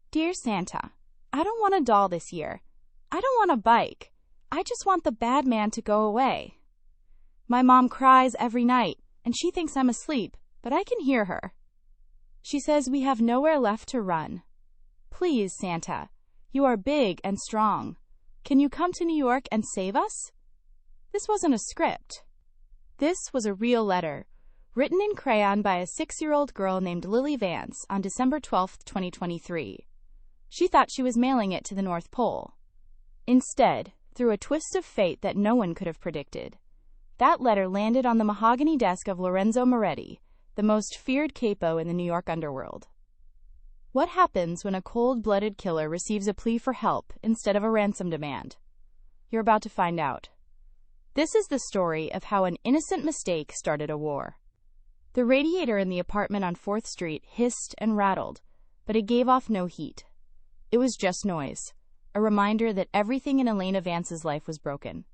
Dear Santa, I don't want a doll this year. I don't want a bike. I just want the bad man to go away. My mom cries every night, and she thinks I'm asleep, but I can hear her. She says we have nowhere left to run. Please, Santa, you are big and strong. Can you come to New York and save us? This wasn't a script. This was a real letter, written in crayon by a 6-year-old girl named Lily Vance on December 12, 2023. She thought she was mailing it to the North Pole. Instead, through a twist of fate that no one could have predicted, that letter landed on the mahogany desk of Lorenzo Moretti, the most feared capo in the New York underworld. What happens when a cold-blooded killer receives a plea for help instead of a ransom demand? You're about to find out. This is the story of how an innocent mistake started a war. The radiator in the apartment on 4th Street hissed and rattled, but it gave off no heat. It was just noise, a reminder that everything in Elena Vance's life was broken.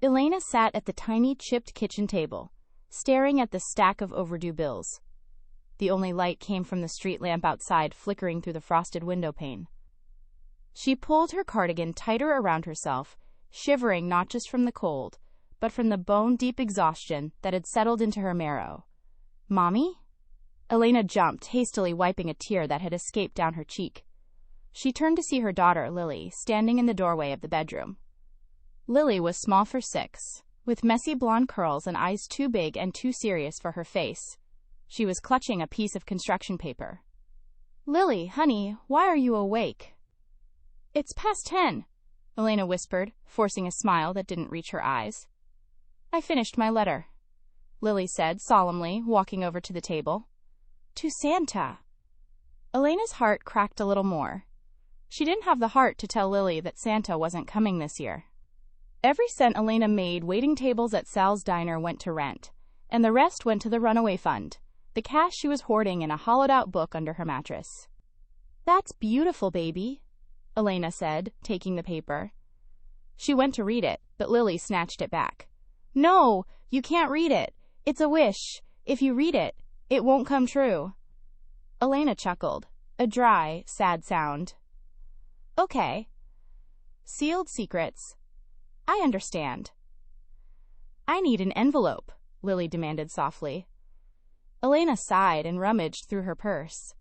Elena sat at the tiny chipped kitchen table, staring at the stack of overdue bills. The only light came from the street lamp outside flickering through the frosted window pane. She pulled her cardigan tighter around herself, shivering not just from the cold, but from the bone-deep exhaustion that had settled into her marrow. Mommy? Elena jumped, hastily wiping a tear that had escaped down her cheek. She turned to see her daughter, Lily, standing in the doorway of the bedroom. Lily was small for 6, with messy blonde curls and eyes too big and too serious for her face. She was clutching a piece of construction paper. Lily, honey, why are you awake? It's past 10, Elena whispered, forcing a smile that didn't reach her eyes. I finished my letter, Lily said solemnly, walking over to the table. To Santa. Elena's heart cracked a little more. She didn't have the heart to tell Lily that Santa wasn't coming this year. Every cent Elena made waiting tables at Sal's diner went to rent, and the rest went to the runaway fund, the cash she was hoarding in a hollowed-out book under her mattress. That's beautiful, baby, Elena said, taking the paper. She went to read it, but Lily snatched it back. No, you can't read it. It's a wish. If you read it, it won't come true. Elena chuckled, a dry, sad sound. Okay. Sealed secrets. I understand. I need an envelope, Lily demanded softly. Elena sighed and rummaged through her purse.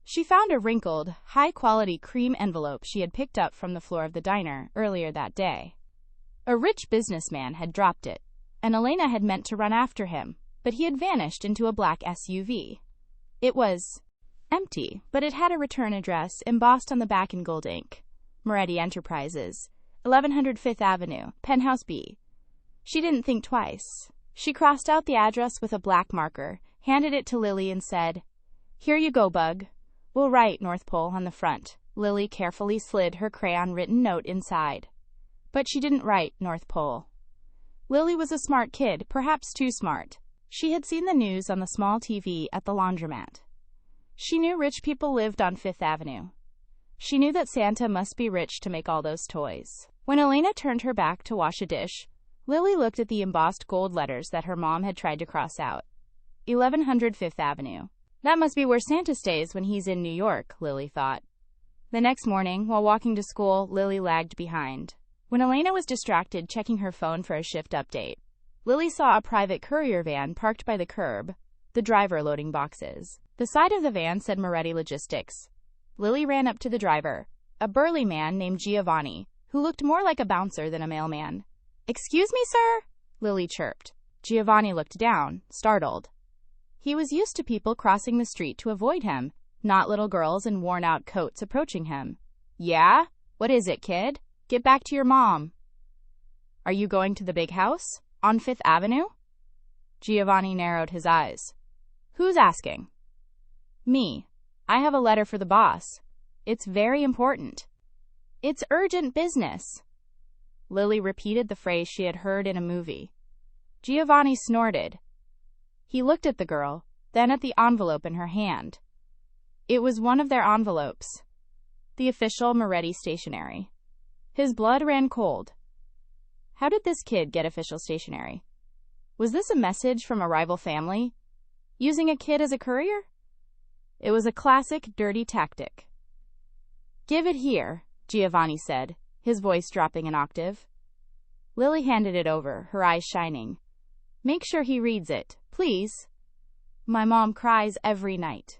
She found a wrinkled, high-quality cream envelope she had picked up from the floor of the diner earlier that day. A rich businessman had dropped it, and Elena had meant to run after him, but he had vanished into a black SUV. It was empty, but it had a return address embossed on the back in gold ink. Moretti Enterprises, 1100 Fifth Avenue, Penthouse B. She didn't think twice. She crossed out the address with a black marker, handed it to Lily and said, Here you go, bug. We'll write North Pole on the front. Lily carefully slid her crayon-written note inside. But she didn't write North Pole. Lily was a smart kid, perhaps too smart. She had seen the news on the small TV at the laundromat. She knew rich people lived on Fifth Avenue. She knew that Santa must be rich to make all those toys. When Elena turned her back to wash a dish, Lily looked at the embossed gold letters that her mom had tried to cross out. 1100 Fifth Avenue. That must be where Santa stays when he's in New York, Lily thought. The next morning, while walking to school, Lily lagged behind. When Elena was distracted checking her phone for a shift update, Lily saw a private courier van parked by the curb, the driver loading boxes. The side of the van said Moretti Logistics. Lily ran up to the driver, a burly man named Giovanni, who looked more like a bouncer than a mailman. Excuse me, sir? Lily chirped. Giovanni looked down, startled. He was used to people crossing the street to avoid him, not little girls in worn-out coats approaching him. Yeah? What is it, kid? Get back to your mom. Are you going to the big house? On Fifth Avenue? Giovanni narrowed his eyes. Who's asking? Me. I have a letter for the boss. It's very important. It's urgent business. Lily repeated the phrase she had heard in a movie. Giovanni snorted. He looked at the girl, then at the envelope in her hand. It was one of their envelopes. The official Moretti stationery. His blood ran cold. How did this kid get official stationery? Was this a message from a rival family? Using a kid as a courier? It was a classic dirty tactic. Give it here, Giovanni said, his voice dropping an octave. Lily handed it over, her eyes shining. Make sure he reads it, please. My mom cries every night.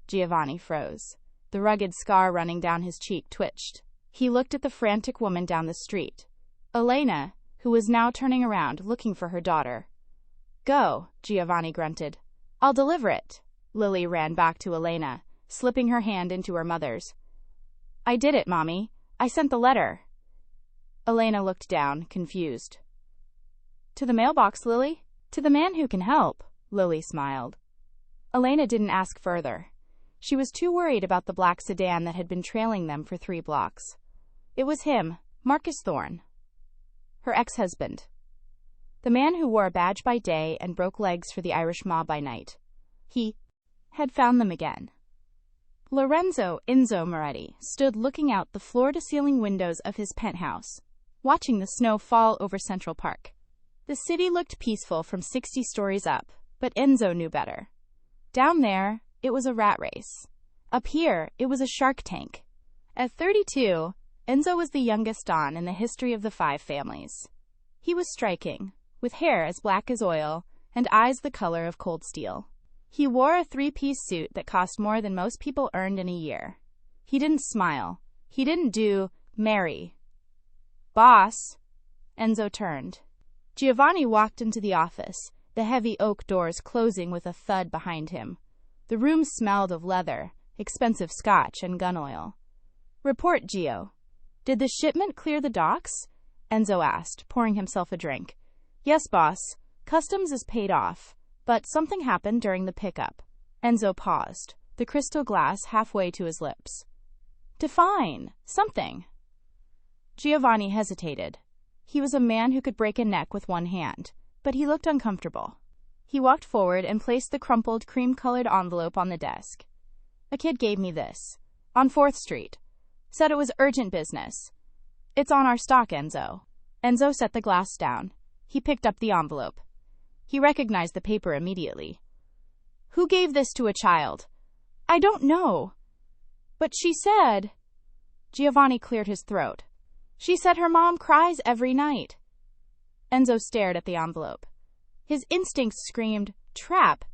Giovanni froze. The rugged scar running down his cheek twitched. He looked at the frantic woman down the street. Elena, who was now turning around, looking for her daughter. Go, Giovanni grunted. I'll deliver it. Lily ran back to Elena, slipping her hand into her mother's. I did it, Mommy. I sent the letter. Elena looked down, confused. To the mailbox, Lily? To the man who can help, Lily smiled. Elena didn't ask further. She was too worried about the black sedan that had been trailing them for 3 blocks. It was him, Marcus Thorne. Her ex-husband. The man who wore a badge by day and broke legs for the Irish mob by night. He had found them again. Lorenzo Moretti stood looking out the floor-to-ceiling windows of his penthouse, watching the snow fall over Central Park. The city looked peaceful from 60 stories up, but Enzo knew better. Down there, it was a rat race. Up here, it was a shark tank. At 32, Enzo was the youngest Don in the history of the 5 families. He was striking, with hair as black as oil and eyes the color of cold steel. He wore a 3-piece suit that cost more than most people earned in a year. He didn't smile. He didn't do Mary. Boss. Enzo turned. Giovanni walked into the office, the heavy oak doors closing with a thud behind him. The room smelled of leather, expensive scotch, and gun oil. Report, Gio. Did the shipment clear the docks? Enzo asked, pouring himself a drink. Yes, boss. Customs is paid off. But something happened during the pickup. Enzo paused, the crystal glass halfway to his lips. Define. Something. Giovanni hesitated. He was a man who could break a neck with one hand, but he looked uncomfortable. He walked forward and placed the crumpled, cream-colored envelope on the desk. A kid gave me this. On 4th Street. Said it was urgent business. It's on our stock, Enzo. Enzo set the glass down. He picked up the envelope. He recognized the paper immediately. Who gave this to a child? I don't know. But she said... Giovanni cleared his throat. She said her mom cries every night. Enzo stared at the envelope. His instincts screamed, trap.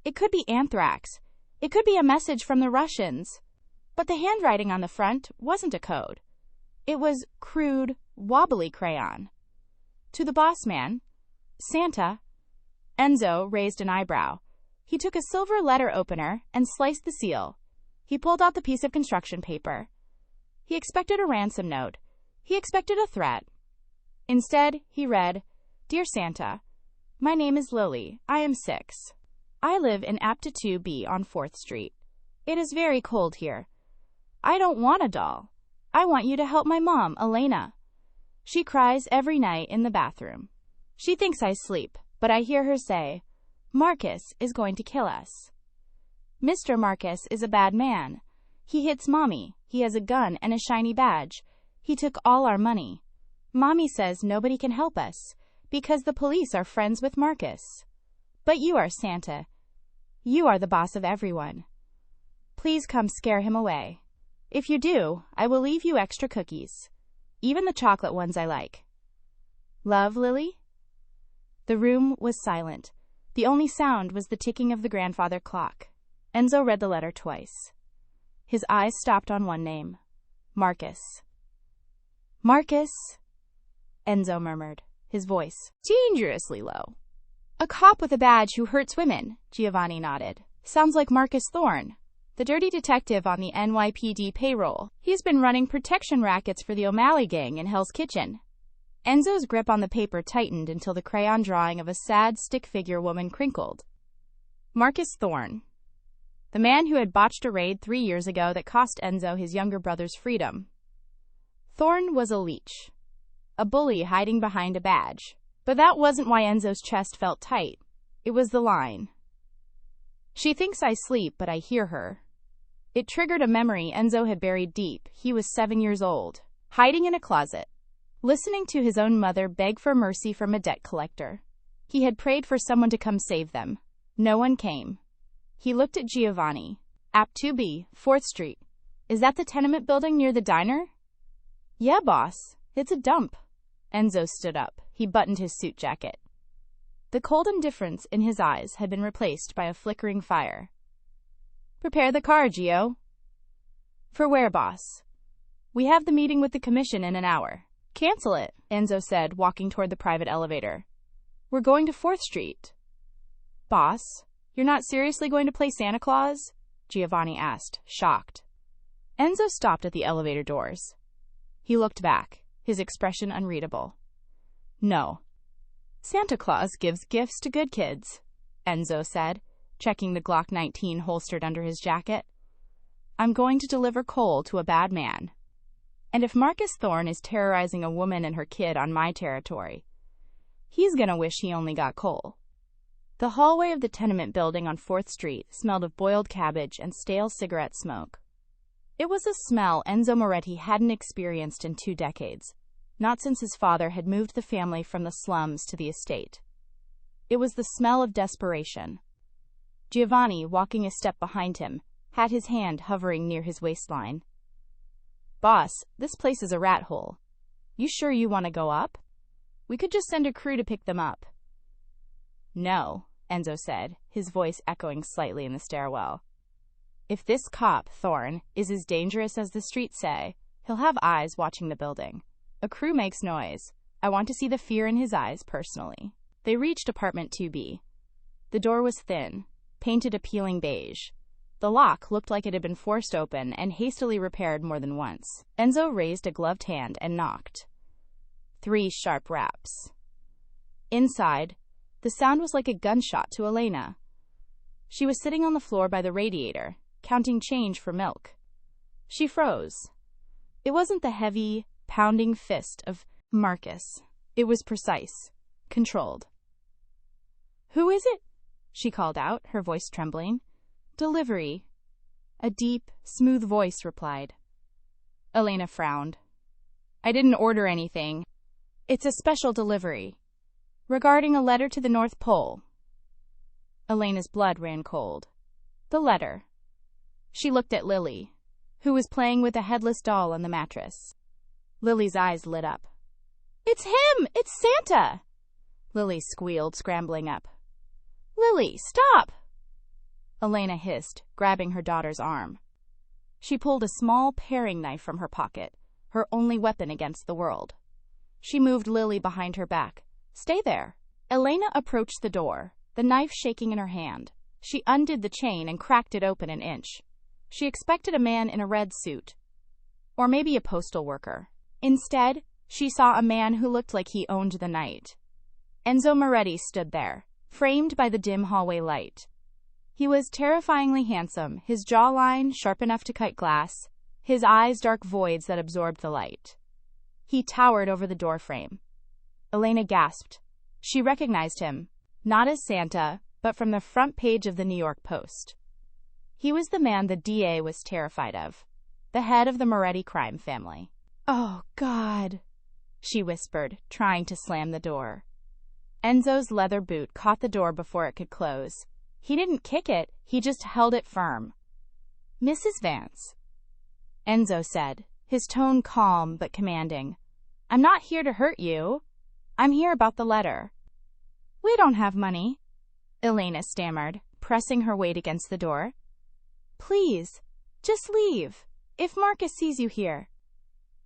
It could be anthrax. It could be a message from the Russians. But the handwriting on the front wasn't a code. It was crude, wobbly crayon. To the boss man, Santa. Enzo raised an eyebrow. He took a silver letter opener and sliced the seal. He pulled out the piece of construction paper. He expected a ransom note. He expected a threat. Instead, he read, Dear Santa, my name is Lily. I am 6. I live in Aptitude B on 4th Street. It is very cold here. I don't want a doll. I want you to help my mom, Elena. She cries every night in the bathroom. She thinks I sleep, but I hear her say, Marcus is going to kill us. Mr. Marcus is a bad man. He hits Mommy. He has a gun and a shiny badge. He took all our money. Mommy says nobody can help us because the police are friends with Marcus. But you are Santa. You are the boss of everyone. Please come scare him away. If you do, I will leave you extra cookies. Even the chocolate ones I like. Love, Lily? The room was silent. The only sound was the ticking of the grandfather clock. Enzo read the letter twice. His eyes stopped on one name. Marcus. Marcus, Enzo murmured, his voice dangerously low. A cop with a badge who hurts women, Giovanni nodded. Sounds like Marcus Thorne, the dirty detective on the NYPD payroll. He's been running protection rackets for the O'Malley gang in Hell's Kitchen. Enzo's grip on the paper tightened until the crayon drawing of a sad stick-figure woman crinkled. Marcus Thorne, the man who had botched a raid 3 years ago that cost Enzo his younger brother's freedom. Thorne was a leech, a bully hiding behind a badge. But that wasn't why Enzo's chest felt tight. It was the line. She thinks I sleep, but I hear her. It triggered a memory Enzo had buried deep. He was 7 years old, hiding in a closet, listening to his own mother beg for mercy from a debt collector. He had prayed for someone to come save them. No one came. He looked at Giovanni. Apt 2B, 4th Street. Is that the tenement building near the diner? Yeah, boss. It's a dump. Enzo stood up. He buttoned his suit jacket. The cold indifference in his eyes had been replaced by a flickering fire. Prepare the car, Gio. For where, boss? We have the meeting with the commission in an hour. Cancel it, Enzo said, walking toward the private elevator. We're going to 4th Street. Boss, you're not seriously going to play Santa Claus? Giovanni asked, shocked. Enzo stopped at the elevator doors. He looked back, his expression unreadable. No. Santa Claus gives gifts to good kids, Enzo said, checking the Glock 19 holstered under his jacket. I'm going to deliver coal to a bad man. And if Marcus Thorne is terrorizing a woman and her kid on my territory, he's gonna wish he only got coal. The hallway of the tenement building on 4th Street smelled of boiled cabbage and stale cigarette smoke. It was a smell Enzo Moretti hadn't experienced in 2 decades, not since his father had moved the family from the slums to the estate. It was the smell of desperation. Giovanni, walking a step behind him, had his hand hovering near his waistline. Boss, this place is a rat hole. You sure you want to go up? We could just send a crew to pick them up. No, Enzo said, his voice echoing slightly in the stairwell. If this cop, Thorne, is as dangerous as the streets say, he'll have eyes watching the building. A crew makes noise. I want to see the fear in his eyes personally. They reached apartment 2B. The door was thin, painted a peeling beige. The lock looked like it had been forced open and hastily repaired more than once. Enzo raised a gloved hand and knocked. 3 sharp raps. Inside, the sound was like a gunshot to Elena. She was sitting on the floor by the radiator, counting change for milk. She froze. It wasn't the heavy, pounding fist of Marcus. It was precise, controlled. Who is it? She called out, her voice trembling. Delivery. A deep, smooth voice replied. Elena frowned. I didn't order anything. It's a special delivery. Regarding a letter to the North Pole. Elena's blood ran cold. The letter. She looked at Lily, who was playing with a headless doll on the mattress. Lily's eyes lit up. It's him! It's Santa! Lily squealed, scrambling up. Lily, stop! Elena hissed, grabbing her daughter's arm. She pulled a small paring knife from her pocket, her only weapon against the world. She moved Lily behind her back. Stay there. Elena approached the door, the knife shaking in her hand. She undid the chain and cracked it open an inch. She expected a man in a red suit, or maybe a postal worker. Instead, she saw a man who looked like he owned the night. Enzo Moretti stood there, framed by the dim hallway light. He was terrifyingly handsome, his jawline sharp enough to cut glass, his eyes dark voids that absorbed the light. He towered over the doorframe. Elena gasped. She recognized him, not as Santa, but from the front page of the New York Post. He was the man the DA was terrified of, the head of the Moretti crime family. Oh, God, she whispered, trying to slam the door. Enzo's leather boot caught the door before it could close. He didn't kick it, he just held it firm. Mrs. Vance, Enzo said, his tone calm but commanding. I'm not here to hurt you. I'm here about the letter. We don't have money, Elena stammered, pressing her weight against the door. Please, just leave. If Marcus sees you here.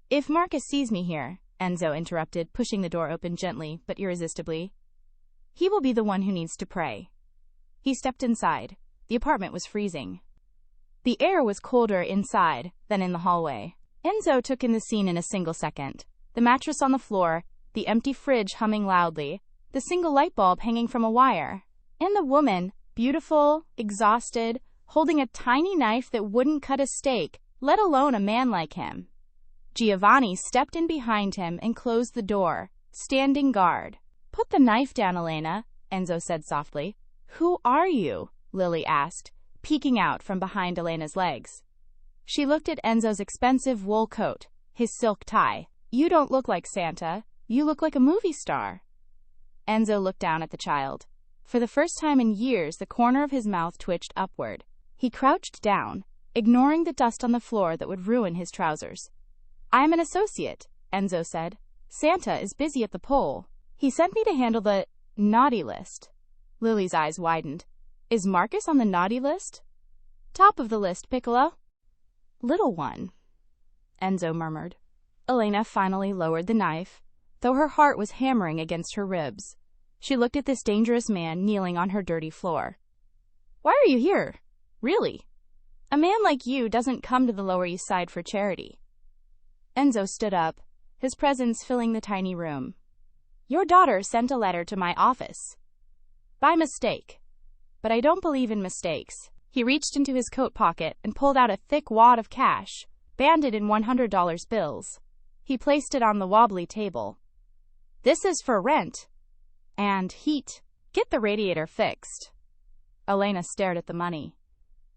If Marcus sees me here, Enzo interrupted, pushing the door open gently but irresistibly. He will be the one who needs to pray. He stepped inside. The apartment was freezing. The air was colder inside than in the hallway. Enzo took in the scene in a single second. The mattress on the floor, the empty fridge humming loudly, the single light bulb hanging from a wire, and the woman, beautiful, exhausted, holding a tiny knife that wouldn't cut a steak, let alone a man like him. Giovanni stepped in behind him and closed the door, standing guard. Put the knife down, Elena, Enzo said softly. Who are you? Lily asked, peeking out from behind Elena's legs. She looked at Enzo's expensive wool coat, his silk tie. You don't look like Santa. You look like a movie star. Enzo looked down at the child. For the first time in years, the corner of his mouth twitched upward. He crouched down, ignoring the dust on the floor that would ruin his trousers. "I'm an associate," Enzo said. "Santa is busy at the pole. He sent me to handle the naughty list." Lily's eyes widened. "Is Marcus on the naughty list?" "Top of the list, Piccolo." "Little one," Enzo murmured. Elena finally lowered the knife, though her heart was hammering against her ribs. She looked at this dangerous man kneeling on her dirty floor. "Why are you here? Really? A man like you doesn't come to the Lower East Side for charity." Enzo stood up, his presence filling the tiny room. "Your daughter sent a letter to my office. By mistake. But I don't believe in mistakes." He reached into his coat pocket and pulled out a thick wad of cash, banded in $100 bills. He placed it on the wobbly table. "This is for rent. And heat. Get the radiator fixed." Elena stared at the money.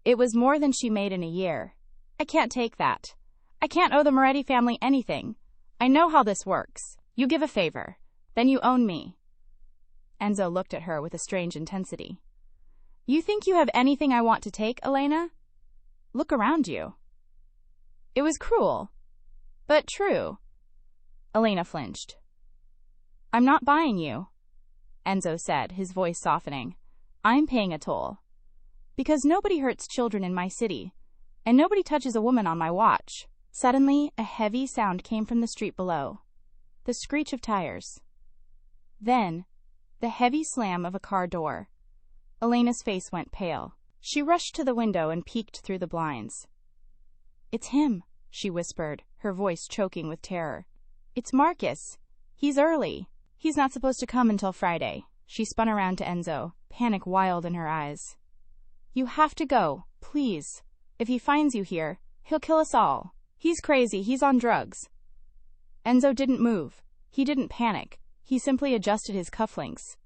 It was more than she made in a year. "I can't take that. I can't owe the Moretti family anything. I know how this works. You give a favor, then you own me." Enzo looked at her with a strange intensity. "You think you have anything I want to take, Elena? Look around you." It was cruel, but true. Elena flinched. "I'm not buying you," Enzo said, his voice softening. "I'm paying a toll. Because nobody hurts children in my city, and nobody touches a woman on my watch." Suddenly, a heavy sound came from the street below. The screech of tires. Then, the heavy slam of a car door. Elena's face went pale. She rushed to the window and peeked through the blinds. "It's him," she whispered, her voice choking with terror. "It's Marcus. He's early. He's not supposed to come until Friday." She spun around to Enzo, panic wild in her eyes. "You have to go, please. If he finds you here, he'll kill us all. He's crazy. He's on drugs." Enzo didn't move. He didn't panic. He simply adjusted his cufflinks.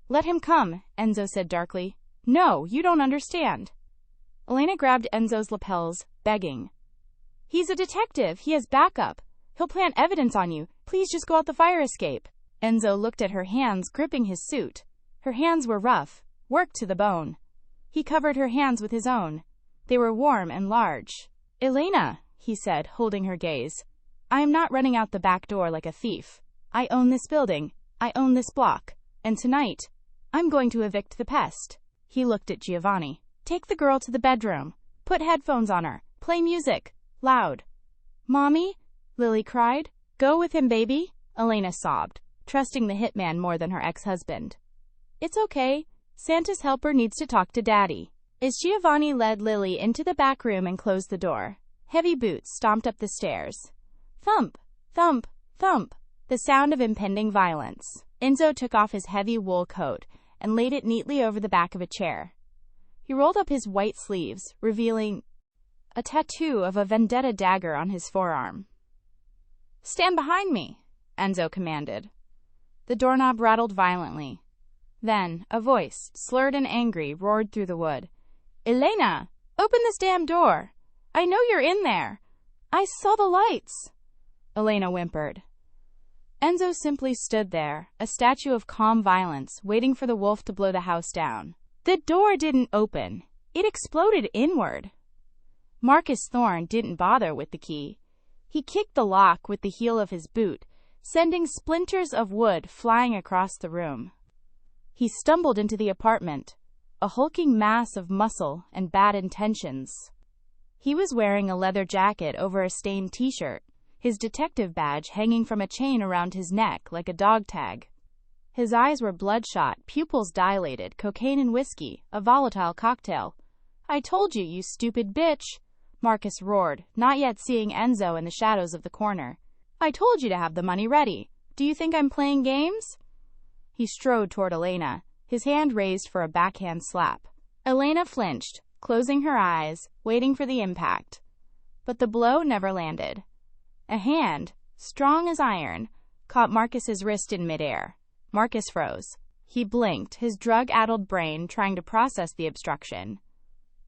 "Let him come," Enzo said darkly. "No, you don't understand." Elena grabbed Enzo's lapels, begging. "He's a detective. He has backup. He'll plant evidence on you. Please just go out the fire escape." Enzo looked at her hands gripping his suit. Her hands were rough, worked to the bone. He covered her hands with his own. They were warm and large. "Elena," he said, holding her gaze. "I am not running out the back door like a thief. I own this building. I own this block. And tonight, I'm going to evict the pest." He looked at Giovanni. "Take the girl to the bedroom. Put headphones on her. Play music. Loud." "Mommy?" Lily cried. "Go with him, baby," Elena sobbed, trusting the hitman more than her ex-husband. "It's okay. Santa's helper needs to talk to Daddy." As Giovanni led Lily into the back room and closed the door, heavy boots stomped up the stairs. Thump, thump, thump, the sound of impending violence. Enzo took off his heavy wool coat and laid it neatly over the back of a chair. He rolled up his white sleeves, revealing a tattoo of a vendetta dagger on his forearm. "Stand behind me," Enzo commanded. The doorknob rattled violently. Then, a voice, slurred and angry, roared through the wood. "Elena, open this damn door. I know you're in there. I saw the lights." Elena whimpered. Enzo simply stood there, a statue of calm violence, waiting for the wolf to blow the house down. The door didn't open. It exploded inward. Marcus Thorne didn't bother with the key. He kicked the lock with the heel of his boot, sending splinters of wood flying across the room. He stumbled into the apartment, a hulking mass of muscle and bad intentions. He was wearing a leather jacket over a stained t-shirt, his detective badge hanging from a chain around his neck like a dog tag. His eyes were bloodshot, pupils dilated, cocaine and whiskey, a volatile cocktail. "I told you, you stupid bitch," Marcus roared, not yet seeing Enzo in the shadows of the corner. "I told you to have the money ready. Do you think I'm playing games?" He strode toward Elena, his hand raised for a backhand slap. Elena flinched, closing her eyes, waiting for the impact. But the blow never landed. A hand, strong as iron, caught Marcus's wrist in midair. Marcus froze. He blinked, his drug-addled brain trying to process the obstruction.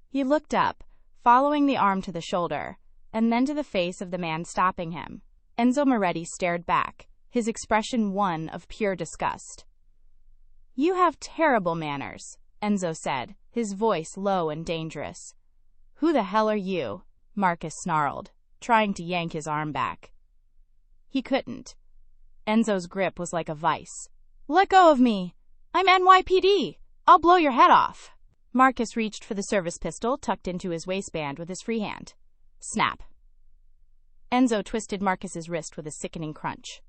He looked up, following the arm to the shoulder, and then to the face of the man stopping him. Enzo Moretti stared back, his expression one of pure disgust. "You have terrible manners," Enzo said, his voice low and dangerous. Who the hell are you? Marcus snarled, trying to yank his arm back. He couldn't. Enzo's grip was like a vice. Let go of me. I'm NYPD. I'll blow your head off. Marcus reached for the service pistol tucked into his waistband with his free hand. Snap. Enzo twisted Marcus's wrist with a sickening crunch.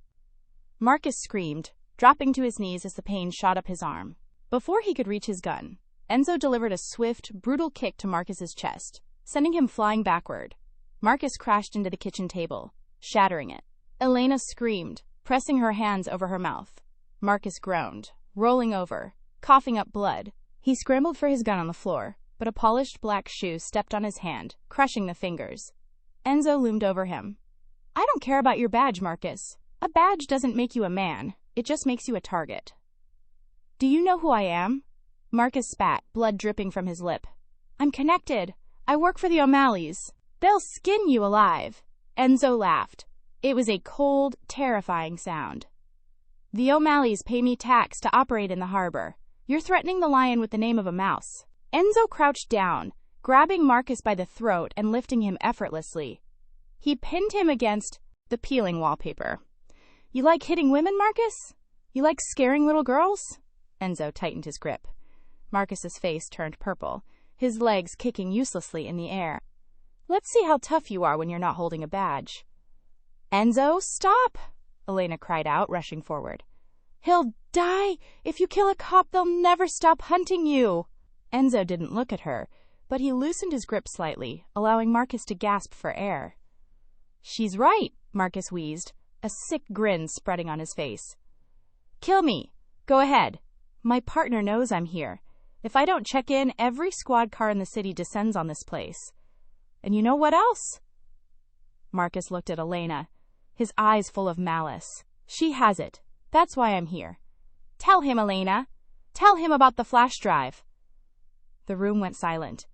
Marcus screamed, dropping to his knees as the pain shot up his arm. Before he could reach his gun, Enzo delivered a swift, brutal kick to Marcus's chest, sending him flying backward. Marcus crashed into the kitchen table, shattering it. Elena screamed, pressing her hands over her mouth. Marcus groaned, rolling over, coughing up blood. He scrambled for his gun on the floor, but a polished black shoe stepped on his hand, crushing the fingers. Enzo loomed over him. I don't care about your badge, Marcus. A badge doesn't make you a man. It just makes you a target. Do you know who I am? Marcus spat, blood dripping from his lip. I'm connected. I work for the O'Malleys. They'll skin you alive. Enzo laughed. It was a cold, terrifying sound. The O'Malleys pay me tax to operate in the harbor. You're threatening the lion with the name of a mouse. Enzo crouched down, grabbing Marcus by the throat and lifting him effortlessly. He pinned him against the peeling wallpaper. You like hitting women, Marcus? You like scaring little girls? Enzo tightened his grip. Marcus's face turned purple, his legs kicking uselessly in the air. Let's see how tough you are when you're not holding a badge. Enzo, stop! Elena cried out, rushing forward. He'll die! If you kill a cop, they'll never stop hunting you! Enzo didn't look at her, but he loosened his grip slightly, allowing Marcus to gasp for air. She's right, Marcus wheezed, a sick grin spreading on his face. Kill me. Go ahead. My partner knows I'm here. If I don't check in, every squad car in the city descends on this place. And you know what else? Marcus looked at Elena, his eyes full of malice. She has it. That's why I'm here. Tell him, Elena. Tell him about the flash drive. The room went silent.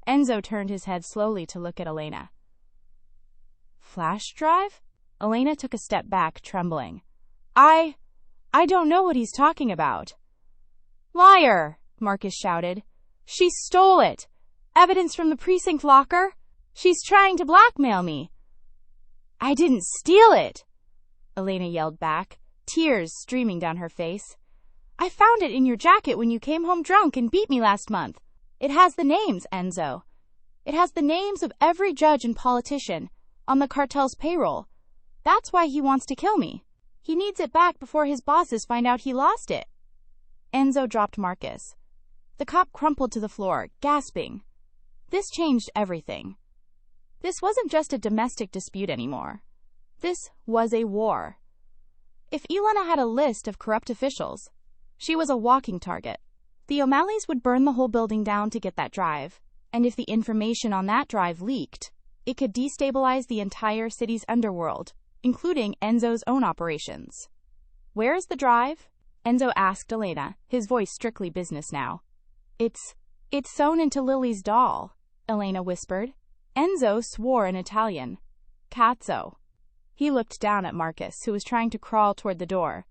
Enzo turned his head slowly to look at Elena. Flash drive? Elena took a step back, trembling. I don't know what he's talking about. Liar! Marcus shouted. She stole it! Evidence from the precinct locker? She's trying to blackmail me. I didn't steal it! Elena yelled back, tears streaming down her face. I found it in your jacket when you came home drunk and beat me last month. It has the names, Enzo. It has the names of every judge and politician on the cartel's payroll. That's why he wants to kill me. He needs it back before his bosses find out he lost it. Enzo dropped Marcus. The cop crumpled to the floor, gasping. This changed everything. This wasn't just a domestic dispute anymore. This was a war. If Elena had a list of corrupt officials, she was a walking target. The O'Malleys would burn the whole building down to get that drive, and if the information on that drive leaked, it could destabilize the entire city's underworld, including Enzo's own operations. Where is the drive? Enzo asked Elena, his voice strictly business now. It's sewn into Lily's doll, Elena whispered. Enzo swore in Italian. Cazzo. He looked down at Marcus, who was trying to crawl toward the door.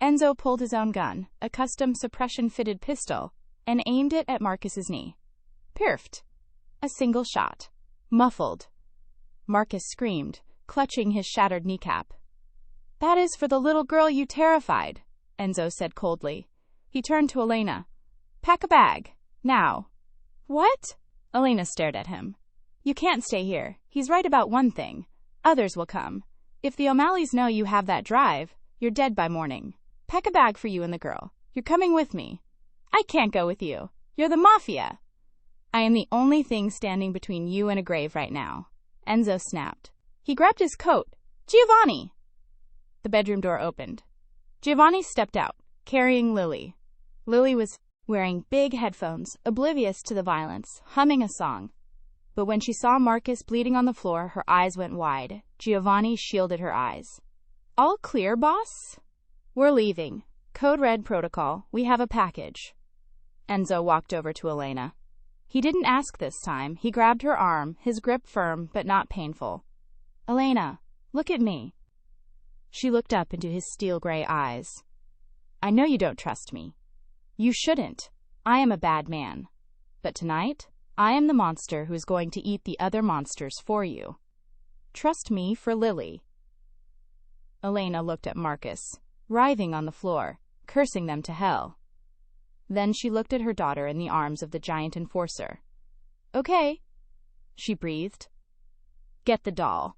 Enzo pulled his own gun, a custom suppression-fitted pistol, and aimed it at Marcus's knee. Perfect. A single shot. Muffled. Marcus screamed, clutching his shattered kneecap. That is for the little girl you terrified, Enzo said coldly. He turned to Elena. Pack a bag. Now. What? Elena stared at him. You can't stay here. He's right about one thing. Others will come. If the O'Malleys know you have that drive, you're dead by morning. Pack a bag for you and the girl. You're coming with me. I can't go with you. You're the Mafia. I am the only thing standing between you and a grave right now. Enzo snapped. He grabbed his coat. Giovanni! The bedroom door opened. Giovanni stepped out, carrying Lily. Lily was wearing big headphones, oblivious to the violence, humming a song. But when she saw Marcus bleeding on the floor, her eyes went wide. Giovanni shielded her eyes. All clear, boss? We're leaving. Code Red Protocol. We have a package. Enzo walked over to Elena. He didn't ask this time. He grabbed her arm, his grip firm but not painful. Elena, look at me. She looked up into his steel-gray eyes. I know you don't trust me. You shouldn't. I am a bad man. But tonight, I am the monster who's going to eat the other monsters for you. Trust me for Lily. Elena looked at Marcus, writhing on the floor, cursing them to hell. Then she looked at her daughter in the arms of the giant enforcer. Okay, she breathed. Get the doll,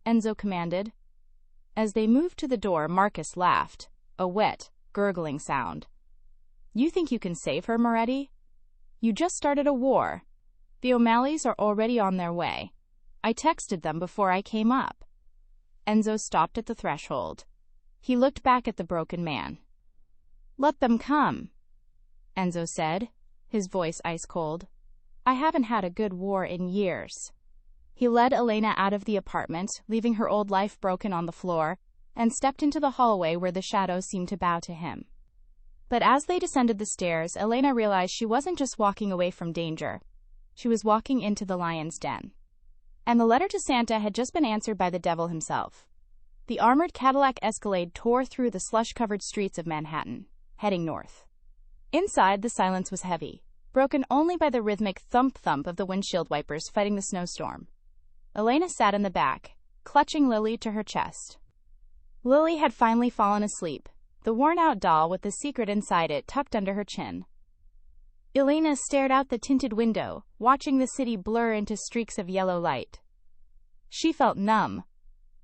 Enzo commanded. As they moved to the door, Marcus laughed, a wet, gurgling sound. You think you can save her, Moretti? You just started a war. The O'Malleys are already on their way. I texted them before I came up. Enzo stopped at the threshold. He looked back at the broken man. Let them come, Enzo said, his voice ice cold. I haven't had a good war in years. He led Elena out of the apartment, leaving her old life broken on the floor, and stepped into the hallway where the shadows seemed to bow to him. But as they descended the stairs, Elena realized she wasn't just walking away from danger. She was walking into the lion's den. And the letter to Santa had just been answered by the devil himself. The armored Cadillac Escalade tore through the slush-covered streets of Manhattan, heading north. Inside, the silence was heavy, broken only by the rhythmic thump-thump of the windshield wipers fighting the snowstorm. Elena sat in the back, clutching Lily to her chest. Lily had finally fallen asleep, the worn-out doll with the secret inside it tucked under her chin. Elena stared out the tinted window, watching the city blur into streaks of yellow light. She felt numb.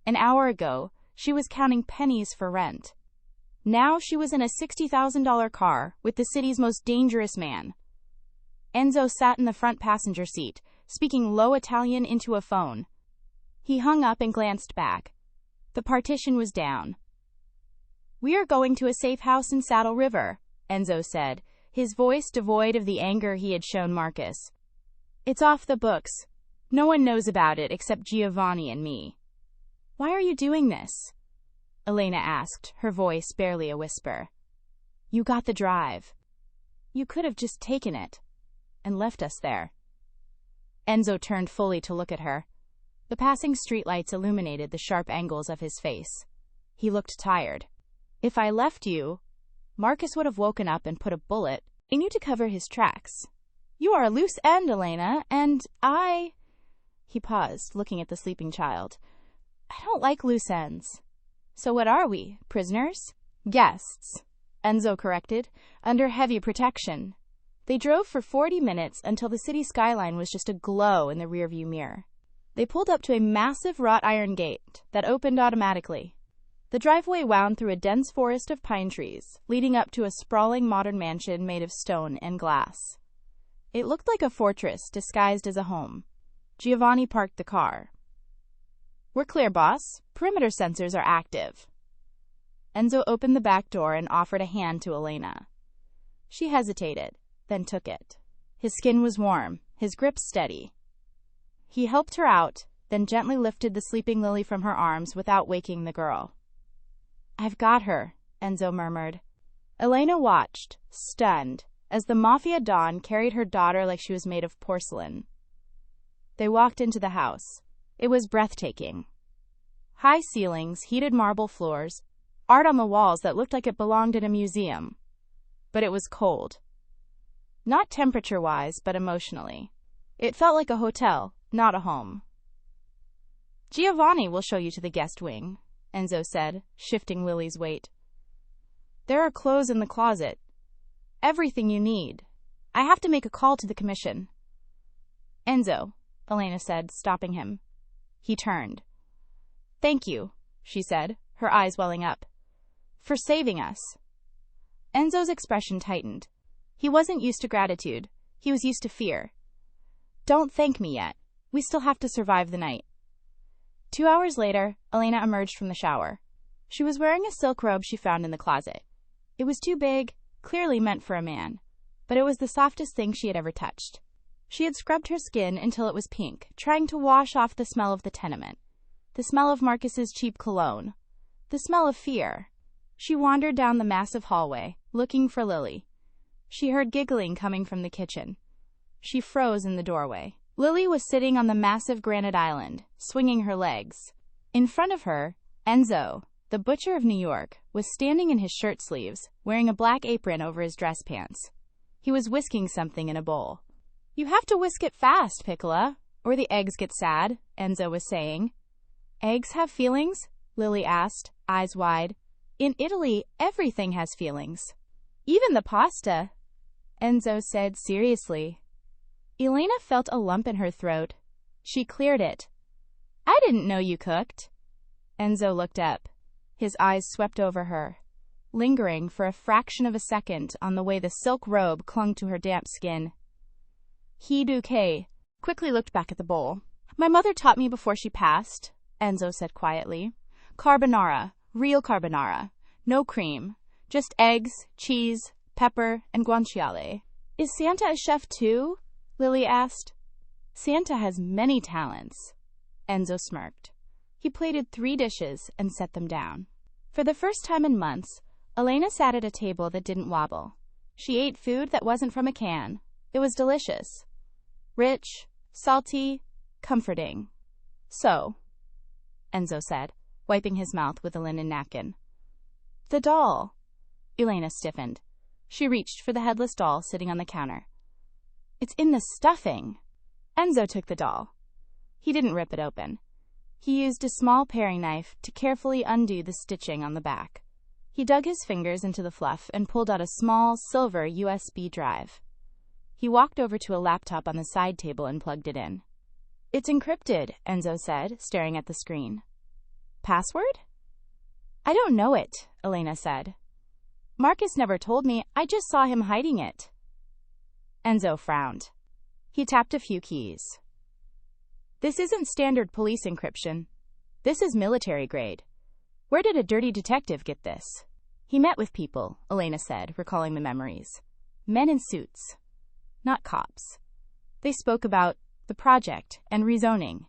An hour ago, she was counting pennies for rent. Now she was in a $60,000 car with the city's most dangerous man. Enzo sat in the front passenger seat, speaking low Italian into a phone. He hung up and glanced back. The partition was down. We are going to a safe house in Saddle River, Enzo said, his voice devoid of the anger he had shown Marcus. It's off the books. No one knows about it except Giovanni and me. Why are you doing this? Elena asked, her voice barely a whisper. You got the drive. You could have just taken it and left us there. Enzo turned fully to look at her. The passing streetlights illuminated the sharp angles of his face. He looked tired. If I left you, Marcus would have woken up and put a bullet in you to cover his tracks. You are a loose end, Elena, and He paused, looking at the sleeping child. I don't like loose ends. So what are we, prisoners? Guests, Enzo corrected, under heavy protection. They drove for 40 minutes until the city skyline was just aglow in the rearview mirror. They pulled up to a massive wrought iron gate that opened automatically. The driveway wound through a dense forest of pine trees, leading up to a sprawling modern mansion made of stone and glass. It looked like a fortress disguised as a home. Giovanni parked the car. We're clear, boss. Perimeter sensors are active. Enzo opened the back door and offered a hand to Elena. She hesitated, then took it. His skin was warm, his grip steady. He helped her out, then gently lifted the sleeping Lily from her arms without waking the girl. I've got her, Enzo murmured. Elena watched, stunned, as the Mafia Don carried her daughter like she was made of porcelain. They walked into the house. It was breathtaking. High ceilings, heated marble floors, art on the walls that looked like it belonged in a museum. But it was cold. Not temperature-wise, but emotionally. It felt like a hotel, not a home. Giovanni will show you to the guest wing, Enzo said, shifting Lily's weight. There are clothes in the closet. Everything you need. I have to make a call to the commission. Enzo, Elena said, stopping him. He turned. Thank you, she said, her eyes welling up. For saving us. Enzo's expression tightened. He wasn't used to gratitude. He was used to fear. Don't thank me yet. We still have to survive the night. 2 hours later, Elena emerged from the shower. She was wearing a silk robe she found in the closet. It was too big, clearly meant for a man, but it was the softest thing she had ever touched. She had scrubbed her skin until it was pink, trying to wash off the smell of the tenement, the smell of Marcus's cheap cologne, the smell of fear. She wandered down the massive hallway, looking for Lily. She heard giggling coming from the kitchen. She froze in the doorway. Lily was sitting on the massive granite island, swinging her legs. In front of her, Enzo, the butcher of New York, was standing in his shirt sleeves, wearing a black apron over his dress pants. He was whisking something in a bowl. You have to whisk it fast, Piccola, or the eggs get sad, Enzo was saying. Eggs have feelings? Lily asked, eyes wide. In Italy, everything has feelings. Even the pasta, Enzo said seriously. Elena felt a lump in her throat. She cleared it. I didn't know you cooked. Enzo looked up. His eyes swept over her, lingering for a fraction of a second on the way the silk robe clung to her damp skin. He Duque quickly looked back at the bowl. My mother taught me before she passed, Enzo said quietly. Carbonara, real carbonara. No cream. Just eggs, cheese, pepper, and guanciale. Is Santa a chef too? Lily asked. Santa has many talents. Enzo smirked. He plated 3 dishes and set them down. For the first time in months, Elena sat at a table that didn't wobble. She ate food that wasn't from a can. It was delicious. Rich, salty, comforting. So, Enzo said, wiping his mouth with a linen napkin. The doll. Elena stiffened. She reached for the headless doll sitting on the counter. It's in the stuffing. Enzo took the doll. He didn't rip it open. He used a small paring knife to carefully undo the stitching on the back. He dug his fingers into the fluff and pulled out a small silver USB drive. He walked over to a laptop on the side table and plugged it in. It's encrypted, Enzo said, staring at the screen. Password? I don't know it, Elena said. Marcus never told me. I just saw him hiding it. Enzo frowned. He tapped a few keys. This isn't standard police encryption. This is military grade. Where did a dirty detective get this? He met with people, Elena said, recalling the memories. Men in suits. Not cops. They spoke about the project and rezoning.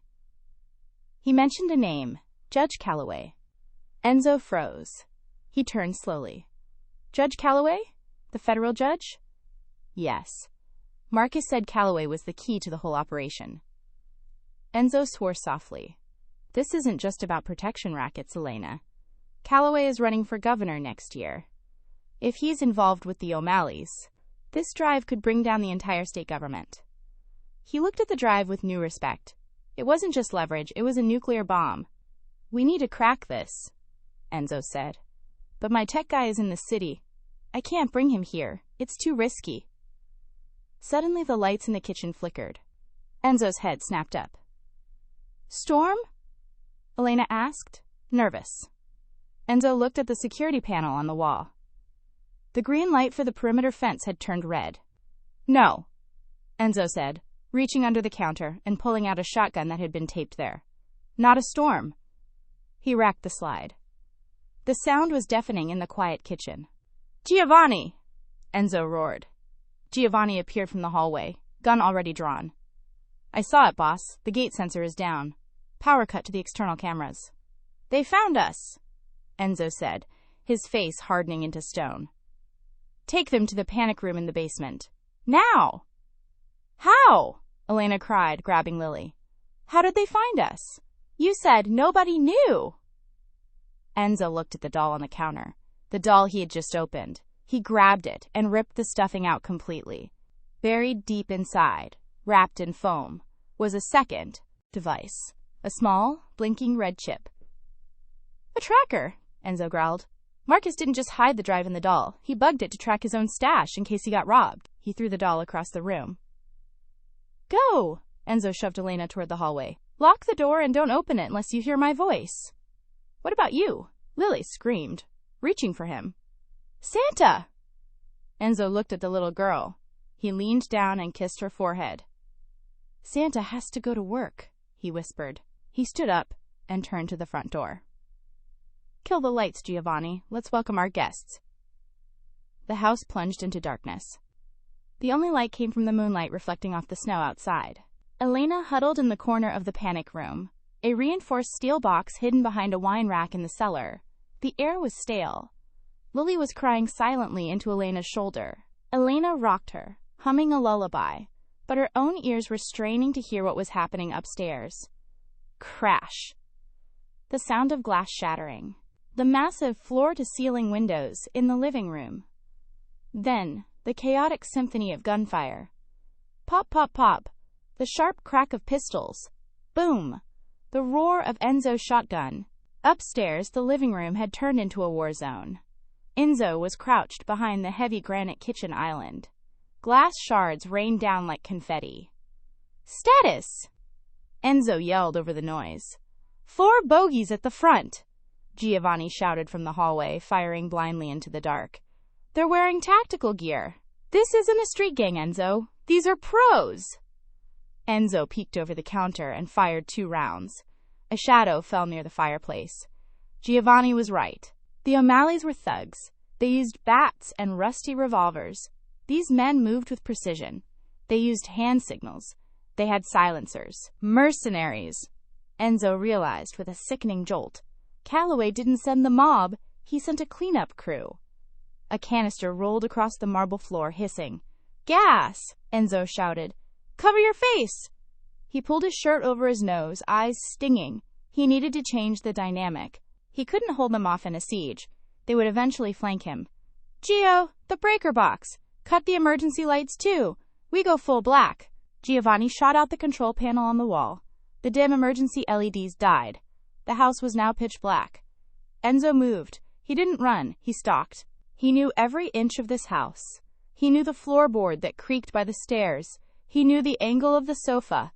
He mentioned a name, Judge Calloway. Enzo froze. He turned slowly. Judge Calloway? The federal judge? Yes. Marcus said Calloway was the key to the whole operation. Enzo swore softly. This isn't just about protection rackets, Elena. Calloway is running for governor next year. If he's involved with the O'Malleys, this drive could bring down the entire state government. He looked at the drive with new respect. It wasn't just leverage, it was a nuclear bomb. We need to crack this, Enzo said. But my tech guy is in the city. I can't bring him here. It's too risky. Suddenly the lights in the kitchen flickered. Enzo's head snapped up. Storm? Elena asked, nervous. Enzo looked at the security panel on the wall. The green light for the perimeter fence had turned red. No, Enzo said, reaching under the counter and pulling out a shotgun that had been taped there. Not a storm. He racked the slide. The sound was deafening in the quiet kitchen. Giovanni! Enzo roared. Giovanni appeared from the hallway, gun already drawn. I saw it, boss. The gate sensor is down. Power cut to the external cameras. They found us, Enzo said, his face hardening into stone. Take them to the panic room in the basement. Now! How? Elena cried, grabbing Lily. How did they find us? You said nobody knew. Enzo looked at the doll on the counter, the doll he had just opened. He grabbed it and ripped the stuffing out completely. Buried deep inside, wrapped in foam, was a second device, a small, blinking red chip. A tracker, Enzo growled. Marcus didn't just hide the drive in the doll. He bugged it to track his own stash in case he got robbed. He threw the doll across the room. Go! Enzo shoved Elena toward the hallway. Lock the door and don't open it unless you hear my voice. What about you? Lily screamed, reaching for him. Santa! Enzo looked at the little girl. He leaned down and kissed her forehead. Santa has to go to work, he whispered. He stood up and turned to the front door. Kill the lights, Giovanni. Let's welcome our guests. The house plunged into darkness. The only light came from the moonlight reflecting off the snow outside. Elena huddled in the corner of the panic room, a reinforced steel box hidden behind a wine rack in the cellar. The air was stale. Lily was crying silently into Elena's shoulder. Elena rocked her, humming a lullaby, but her own ears were straining to hear what was happening upstairs. Crash! The sound of glass shattering. The massive floor-to-ceiling windows in the living room. Then, the chaotic symphony of gunfire. Pop, pop, pop. The sharp crack of pistols. Boom. The roar of Enzo's shotgun. Upstairs, the living room had turned into a war zone. Enzo was crouched behind the heavy granite kitchen island. Glass shards rained down like confetti. Status! Enzo yelled over the noise. 4 bogeys at the front! Giovanni shouted from the hallway, firing blindly into the dark. They're wearing tactical gear. This isn't a street gang, Enzo. These are pros. Enzo peeked over the counter and fired 2 rounds. A shadow fell near the fireplace. Giovanni was right. The O'Malleys were thugs. They used bats and rusty revolvers. These men moved with precision. They used hand signals. They had silencers. Mercenaries. Enzo realized with a sickening jolt. Calloway didn't send the mob. He sent a cleanup crew. A canister rolled across the marble floor, hissing. Gas! Enzo shouted. Cover your face! He pulled his shirt over his nose, eyes stinging. He needed to change the dynamic. He couldn't hold them off in a siege. They would eventually flank him. Gio, the breaker box. Cut the emergency lights too. We go full black. Giovanni shot out the control panel on the wall. The dim emergency LEDs died. The house was now pitch black. Enzo moved. He didn't run. He stalked. He knew every inch of this house. He knew the floorboard that creaked by the stairs. He knew the angle of the sofa.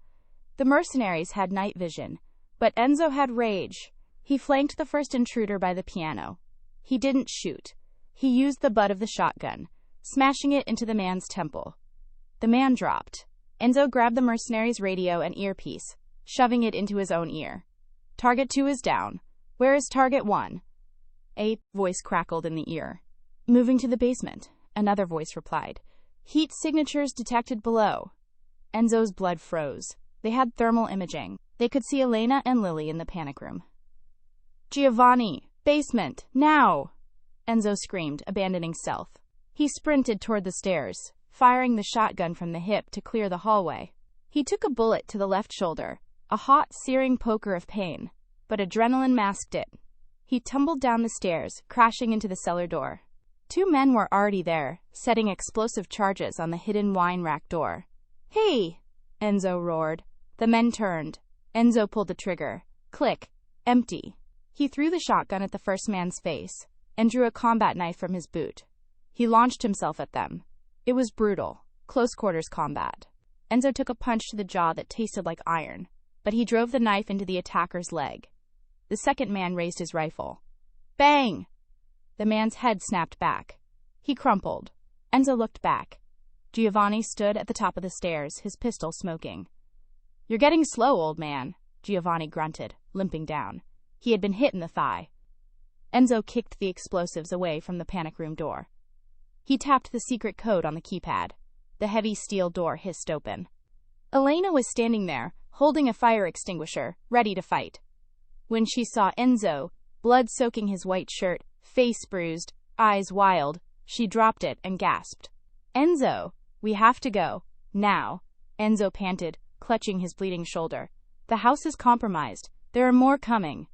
The mercenaries had night vision, but Enzo had rage. He flanked the first intruder by the piano. He didn't shoot. He used the butt of the shotgun, smashing it into the man's temple. The man dropped. Enzo grabbed the mercenary's radio and earpiece, shoving it into his own ear. Target 2 is down. Where is target 1? A voice crackled in the ear. Moving to the basement, another voice replied. Heat signatures detected below. Enzo's blood froze. They had thermal imaging. They could see Elena and Lily in the panic room. Giovanni, basement, now! Enzo screamed, abandoning stealth. He sprinted toward the stairs, firing the shotgun from the hip to clear the hallway. He took a bullet to the left shoulder, a hot, searing poker of pain, but adrenaline masked it. He tumbled down the stairs, crashing into the cellar door. 2 men were already there, setting explosive charges on the hidden wine rack door. Hey! Enzo roared. The men turned. Enzo pulled the trigger. Click. Empty. He threw the shotgun at the first man's face and drew a combat knife from his boot. He launched himself at them. It was brutal, close-quarters combat. Enzo took a punch to the jaw that tasted like iron, but he drove the knife into the attacker's leg. The second man raised his rifle. Bang! The man's head snapped back. He crumpled. Enzo looked back. Giovanni stood at the top of the stairs, his pistol smoking. You're getting slow, old man, Giovanni grunted, limping down. He had been hit in the thigh. Enzo kicked the explosives away from the panic room door. He tapped the secret code on the keypad. The heavy steel door hissed open. Elena was standing there, holding a fire extinguisher, ready to fight. When she saw Enzo, blood soaking his white shirt, face bruised, eyes wild, she dropped it and gasped. Enzo, we have to go. Now. Enzo panted, clutching his bleeding shoulder. The house is compromised. There are more coming.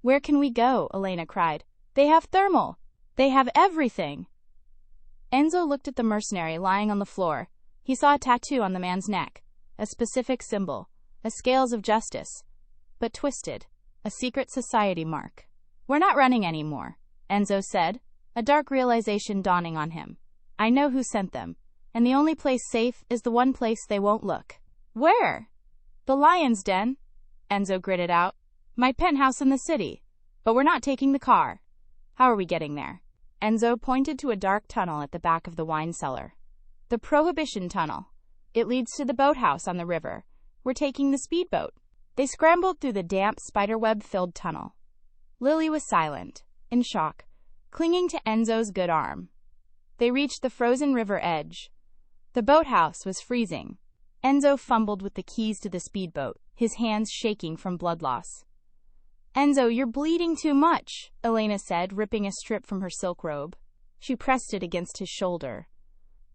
Where can we go? Elena cried. They have thermal. They have everything. Enzo looked at the mercenary lying on the floor. He saw a tattoo on the man's neck. A specific symbol. A scales of justice. But twisted. A secret society mark. We're not running anymore, Enzo said, a dark realization dawning on him. I know who sent them, and the only place safe is the one place they won't look. Where? The lion's den, Enzo gritted out. My penthouse in the city. But we're not taking the car. How are we getting there? Enzo pointed to a dark tunnel at the back of the wine cellar. The Prohibition Tunnel. It leads to the boathouse on the river. We're taking the speedboat. They scrambled through the damp, spiderweb-filled tunnel. Lily was silent, in shock, clinging to Enzo's good arm. They reached the frozen river edge. The boathouse was freezing. Enzo fumbled with the keys to the speedboat, his hands shaking from blood loss. Enzo, you're bleeding too much, Elena said, ripping a strip from her silk robe. She pressed it against his shoulder.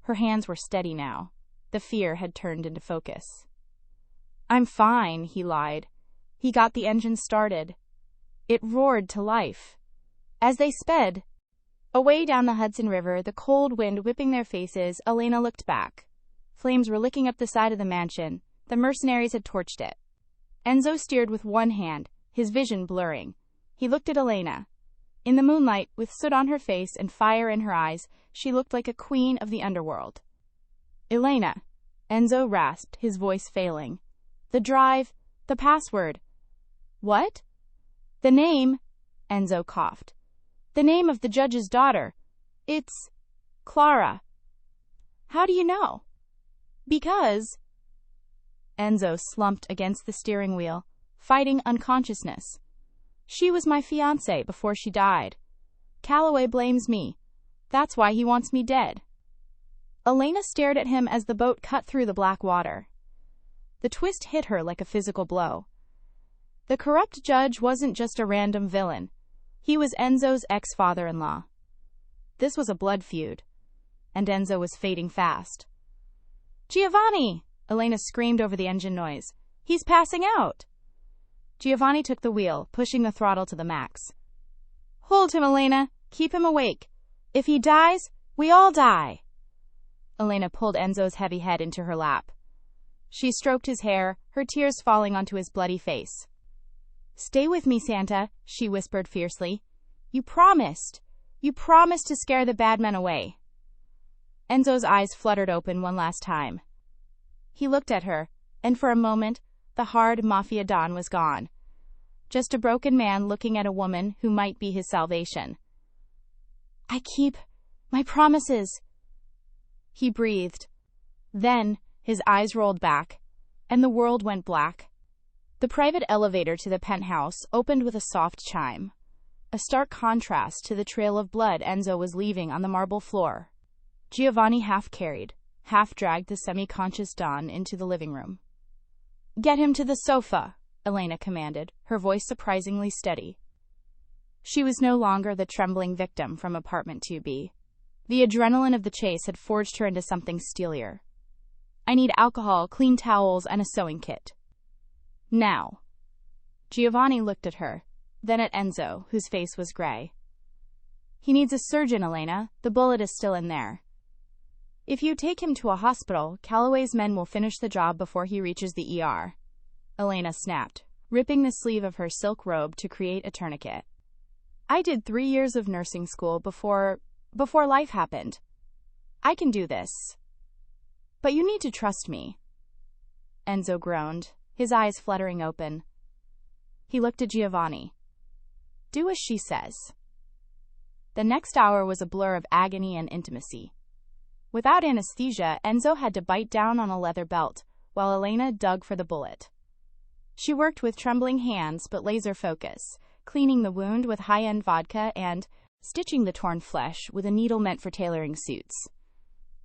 Her hands were steady now. The fear had turned into focus. I'm fine, he lied. He got the engine started. It roared to life. As they sped away down the Hudson River, the cold wind whipping their faces, Elena looked back. Flames were licking up the side of the mansion. The mercenaries had torched it. Enzo steered with one hand, his vision blurring. He looked at Elena. In the moonlight, with soot on her face and fire in her eyes, she looked like a queen of the underworld. Elena, Enzo rasped, his voice failing. The drive, the password. What? The name, Enzo coughed. The name of the judge's daughter. It's Clara. How do you know? Because... Enzo slumped against the steering wheel, fighting unconsciousness. She was my fiancée before she died. Calloway blames me. That's why he wants me dead. Elena stared at him as the boat cut through the black water. The twist hit her like a physical blow. The corrupt judge wasn't just a random villain. He was Enzo's ex-father-in-law. This was a blood feud, and Enzo was fading fast. Giovanni! Elena screamed over the engine noise. He's passing out! Giovanni took the wheel, pushing the throttle to the max. Hold him, Elena. Keep him awake. If he dies, we all die. Elena pulled Enzo's heavy head into her lap. She stroked his hair, her tears falling onto his bloody face. Stay with me, Santa, she whispered fiercely. You promised. You promised to scare the bad men away. Enzo's eyes fluttered open one last time. He looked at her, and for a moment, the hard Mafia Don was gone. Just a broken man looking at a woman who might be his salvation. I keep my promises, he breathed. Then, his eyes rolled back, and the world went black. The private elevator to the penthouse opened with a soft chime, a stark contrast to the trail of blood Enzo was leaving on the marble floor. Giovanni half-carried, half-dragged the semi-conscious Don into the living room. Get him to the sofa, Elena commanded, her voice surprisingly steady. She was no longer the trembling victim from apartment 2B. The adrenaline of the chase had forged her into something steelier. I need alcohol, clean towels, and a sewing kit. Now. Giovanni looked at her, then at Enzo, whose face was gray. He needs a surgeon, Elena. The bullet is still in there. If you take him to a hospital, Calloway's men will finish the job before he reaches the ER. Elena snapped, ripping the sleeve of her silk robe to create a tourniquet. I did 3 years of nursing school before life happened. I can do this. But you need to trust me. Enzo groaned, his eyes fluttering open. He looked at Giovanni. Do as she says. The next hour was a blur of agony and intimacy. Without anesthesia, Enzo had to bite down on a leather belt, while Elena dug for the bullet. She worked with trembling hands but laser focus, cleaning the wound with high-end vodka and stitching the torn flesh with a needle meant for tailoring suits.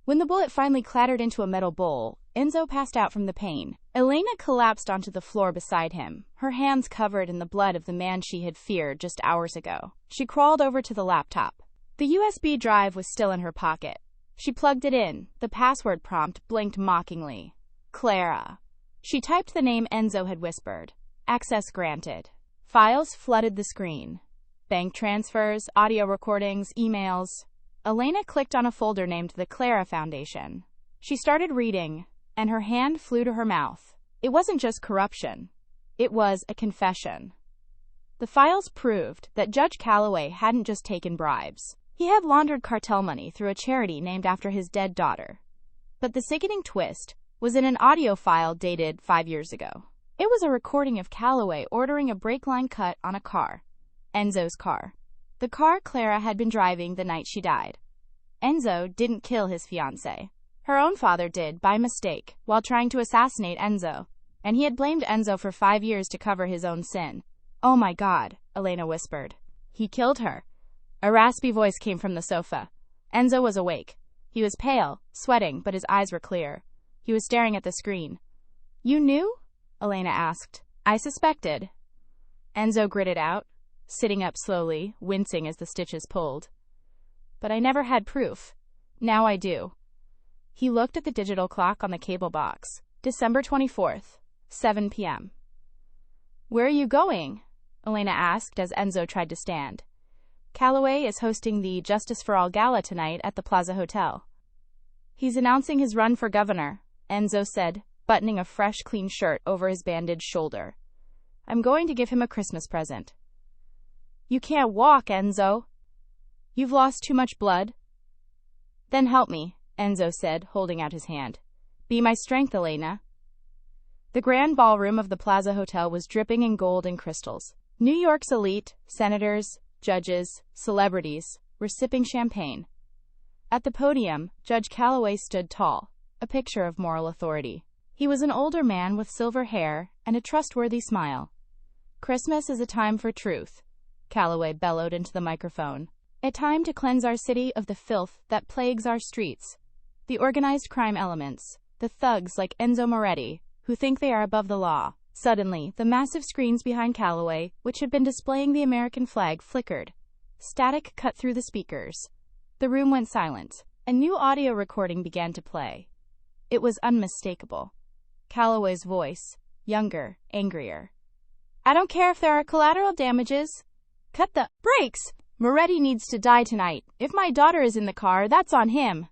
When the bullet finally clattered into a metal bowl, Enzo passed out from the pain. Elena collapsed onto the floor beside him, her hands covered in the blood of the man she had feared just hours ago. She crawled over to the laptop. The USB drive was still in her pocket. She plugged it in. The password prompt blinked mockingly. Clara. She typed the name Enzo had whispered. Access granted. Files flooded the screen. Bank transfers, audio recordings, emails. Elena clicked on a folder named the Clara Foundation. She started reading, and her hand flew to her mouth. It wasn't just corruption. It was a confession. The files proved that Judge Calloway hadn't just taken bribes. He had laundered cartel money through a charity named after his dead daughter. But the sickening twist was in an audio file dated 5 years ago. It was a recording of Calloway ordering a brake line cut on a car. Enzo's car. The car Clara had been driving the night she died. Enzo didn't kill his fiancée. Her own father did, by mistake, while trying to assassinate Enzo. And he had blamed Enzo for 5 years to cover his own sin. Oh my God, Elena whispered. He killed her. A raspy voice came from the sofa. Enzo was awake. He was pale, sweating, but his eyes were clear. He was staring at the screen. You knew? Elena asked. I suspected. Enzo gritted out, sitting up slowly, wincing as the stitches pulled. But I never had proof. Now I do. He looked at the digital clock on the cable box. December 24th, 7 p.m. Where are you going? Elena asked as Enzo tried to stand. Calloway is hosting the Justice for All Gala tonight at the Plaza Hotel. He's announcing his run for governor. Enzo said, buttoning a fresh, clean shirt over his bandaged shoulder. I'm going to give him a Christmas present. You can't walk, Enzo. You've lost too much blood. Then help me, Enzo said, holding out his hand. Be my strength, Elena. The grand ballroom of the Plaza Hotel was dripping in gold and crystals. New York's elite, senators, judges, celebrities, were sipping champagne. At the podium, Judge Calloway stood tall, a picture of moral authority. He was an older man with silver hair and a trustworthy smile. Christmas is a time for truth, Calloway bellowed into the microphone. A time to cleanse our city of the filth that plagues our streets. The organized crime elements, the thugs like Lorenzo Moretti, who think they are above the law. Suddenly, the massive screens behind Calloway, which had been displaying the American flag, flickered. Static cut through the speakers. The room went silent. A new audio recording began to play. It was unmistakable. Calloway's voice, younger, angrier. I don't care if there are collateral damages. Cut the brakes! Moretti needs to die tonight. If my daughter is in the car, that's on him.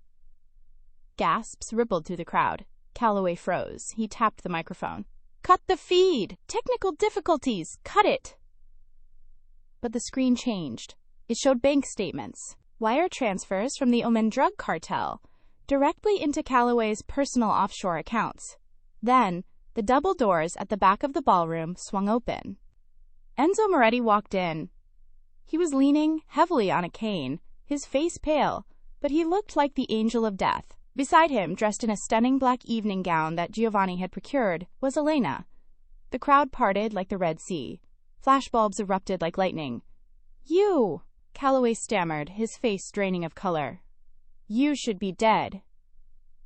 Gasps rippled through the crowd. Calloway froze. He tapped the microphone. Cut the feed! Technical difficulties! Cut it! But the screen changed. It showed bank statements. Wire transfers from the Oman drug cartel directly into Calloway's personal offshore accounts. Then, the double doors at the back of the ballroom swung open. Lorenzo Moretti walked in. He was leaning heavily on a cane, his face pale, but he looked like the angel of death. Beside him, dressed in a stunning black evening gown that Giovanni had procured, was Elena. The crowd parted like the Red Sea. Flashbulbs erupted like lightning. You! Calloway stammered, his face draining of color. You should be dead.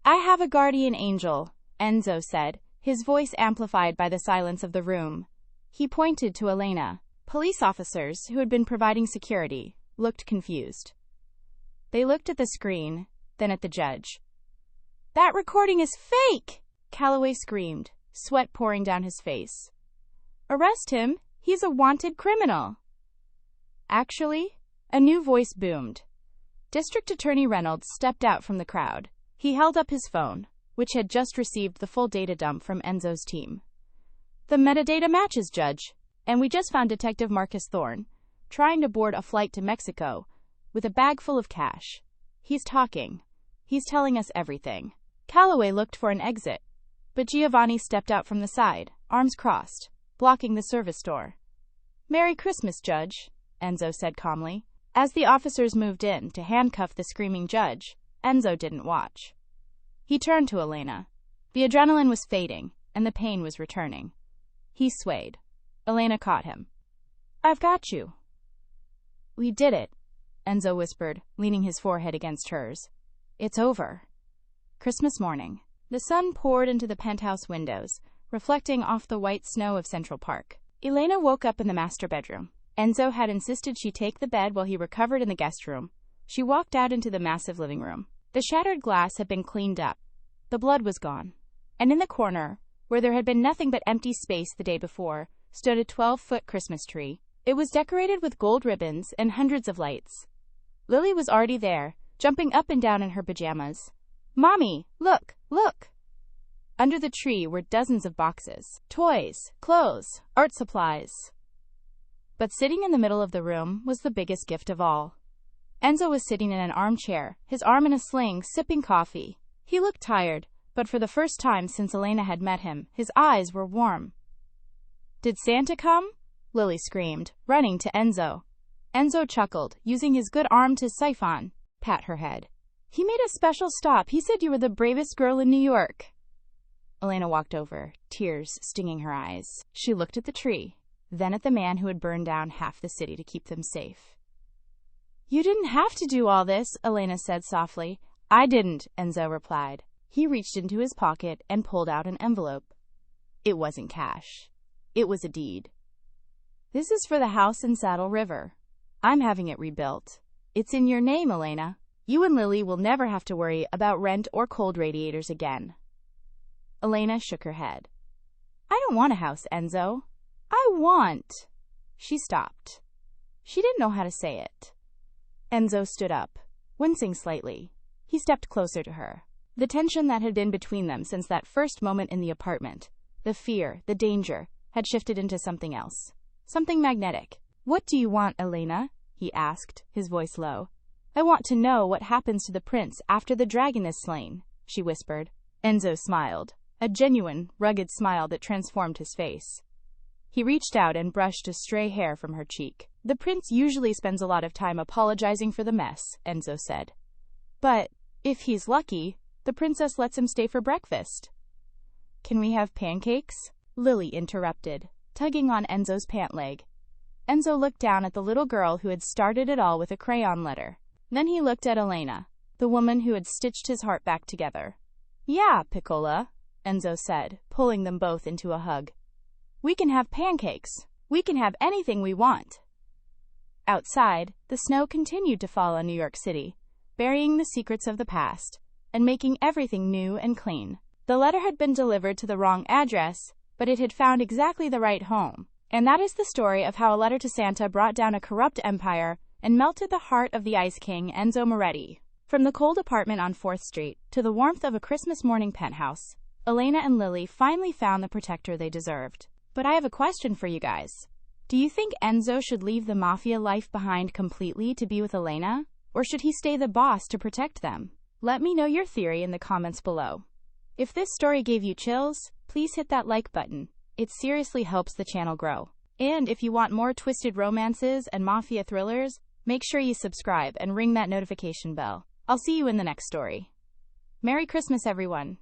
I have a guardian angel, Enzo said, his voice amplified by the silence of the room. He pointed to Elena. Police officers, who had been providing security, looked confused. They looked at the screen, then at the judge. That recording is fake! Calloway screamed, sweat pouring down his face. Arrest him! He's a wanted criminal! Actually, a new voice boomed. District Attorney Reynolds stepped out from the crowd. He held up his phone, which had just received the full data dump from Enzo's team. The metadata matches, Judge. And we just found Detective Marcus Thorne trying to board a flight to Mexico with a bag full of cash. He's talking. He's telling us everything. Calloway looked for an exit, but Giovanni stepped out from the side, arms crossed, blocking the service door. Merry Christmas, Judge, Enzo said calmly. As the officers moved in to handcuff the screaming judge, Enzo didn't watch. He turned to Elena. The adrenaline was fading, and the pain was returning. He swayed. Elena caught him. I've got you. We did it, Enzo whispered, leaning his forehead against hers. It's over. Christmas morning. The sun poured into the penthouse windows, reflecting off the white snow of Central Park. Elena woke up in the master bedroom. Enzo had insisted she take the bed while he recovered in the guest room. She walked out into the massive living room. The shattered glass had been cleaned up. The blood was gone. And in the corner, where there had been nothing but empty space the day before, stood a 12-foot Christmas tree. It was decorated with gold ribbons and hundreds of lights. Lily was already there, jumping up and down in her pajamas. Mommy, look, look! Under the tree were dozens of boxes, toys, clothes, art supplies. But sitting in the middle of the room was the biggest gift of all. Enzo was sitting in an armchair, his arm in a sling, sipping coffee. He looked tired, but for the first time since Elena had met him, his eyes were warm. Did Santa come? Lily screamed, running to Enzo. Enzo chuckled, using his good arm to siphon, pat her head. He made a special stop. He said you were the bravest girl in New York. Elena walked over, tears stinging her eyes. She looked at the tree, then at the man who had burned down half the city to keep them safe. You didn't have to do all this, Elena said softly. I didn't, Enzo replied. He reached into his pocket and pulled out an envelope. It wasn't cash. It was a deed. This is for the house in Saddle River. I'm having it rebuilt. It's in your name, Elena. You and Lily will never have to worry about rent or cold radiators again. Elena shook her head. I don't want a house, Enzo. I want... She stopped. She didn't know how to say it. Enzo stood up, wincing slightly. He stepped closer to her. The tension that had been between them since that first moment in the apartment, the fear, the danger, had shifted into something else. Something magnetic. "What do you want, Elena?" he asked, his voice low. "I want to know what happens to the prince after the dragon is slain," she whispered. Enzo smiled, a genuine, rugged smile that transformed his face. He reached out and brushed a stray hair from her cheek. "The prince usually spends a lot of time apologizing for the mess," Enzo said. "But, if he's lucky, the princess lets him stay for breakfast." "Can we have pancakes?" Lily interrupted, tugging on Enzo's pant leg. Enzo looked down at the little girl who had started it all with a crayon letter. Then he looked at Elena, the woman who had stitched his heart back together. "Yeah, Piccola," Enzo said, pulling them both into a hug. "We can have pancakes. We can have anything we want." Outside, the snow continued to fall on New York City, burying the secrets of the past and making everything new and clean. The letter had been delivered to the wrong address, but it had found exactly the right home. And that is the story of how a letter to Santa brought down a corrupt empire and melted the heart of the Ice King, Enzo Moretti. From the cold apartment on 4th Street to the warmth of a Christmas morning penthouse, Elena and Lily finally found the protector they deserved. But I have a question for you guys. Do you think Enzo should leave the Mafia life behind completely to be with Elena? Or should he stay the boss to protect them? Let me know your theory in the comments below. If this story gave you chills, please hit that like button. It seriously helps the channel grow. And if you want more twisted romances and Mafia thrillers, make sure you subscribe and ring that notification bell. I'll see you in the next story. Merry Christmas, everyone.